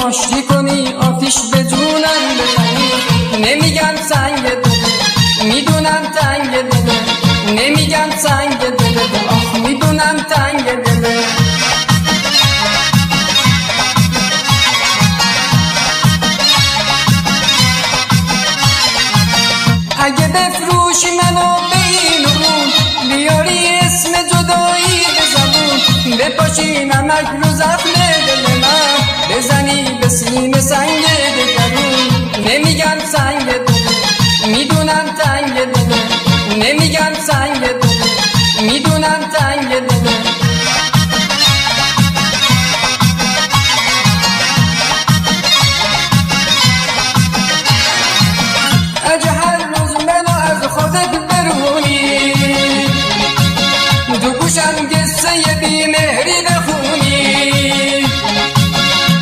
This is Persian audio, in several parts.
آشتی کنی آتیش به جونم بزنی. نمیگم سنگ دل میدونم تنگ دل، نمیگم سنگ دل آخ میدونم تنگ دل. اگه بفروشی منو به این و اون، بیاری اسم جدایی به زبون، بپاشی نمک رو زخم دل من، بزنی به سینه سنگ دگرون. نمیگم سنگ دل میدونم تنگ دل، نمیگم سنگ دل میدونم تنگ دل. اگه هر روز منو از خودت برونی، تو گوشم قصه بیمهری بخونی،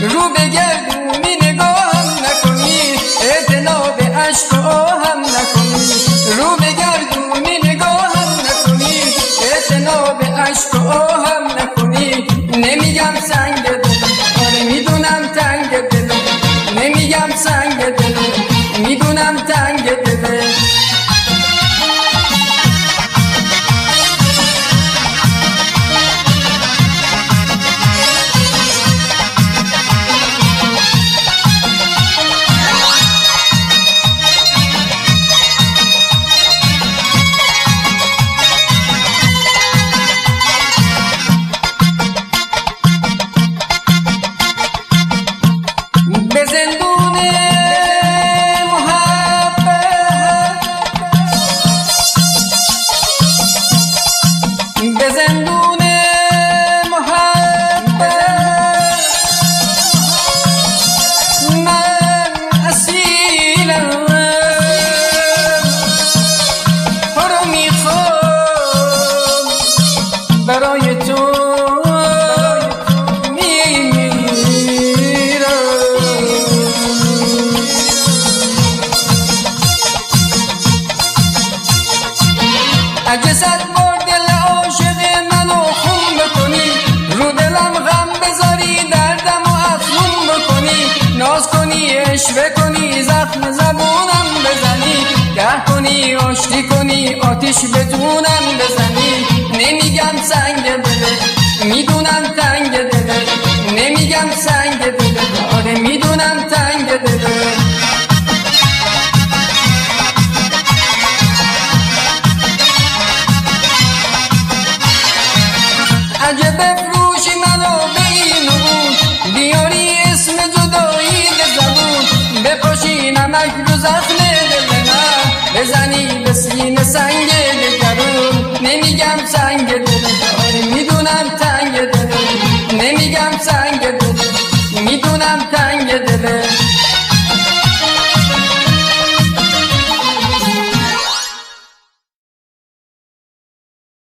رو بگردونی نگاهم نکنی، اعتنا به عشق و آهم نکنی، رو بگردونی نگاهم نکنی، اعتنا به عشق و آهم نکنی. نمیگم سنگ دل آره میدونم تنگ دل، نمیگم سنگ دل میدونم تنگ دل. به زندون محبت، به زندون محبت من اسیرم، تو رو میخوام برای تو اگه صد بار دل عاشق منو خون بکنی، رو دلم غم بذاری دردم و افزون بکنی، ناز کنی عشوه کنی زخم زبونم بزنی، گه کنی آشتی کنی آتیش به جونم بزنی. نمیگم سنگ دل میدونم تنگ دل، نمیگم سنگ دل آره میدونم تنگ دل. اگه بفروشی منو به این و اون، بیاری اسم جدایی به زبون، بپاشی نمک رو زخم دل من، بزنی به سینه سنگ دگرون. نمیگم سنگ دل آره میدونم تنگ دل، نمیگم سنگ دل میدونم تنگ دل.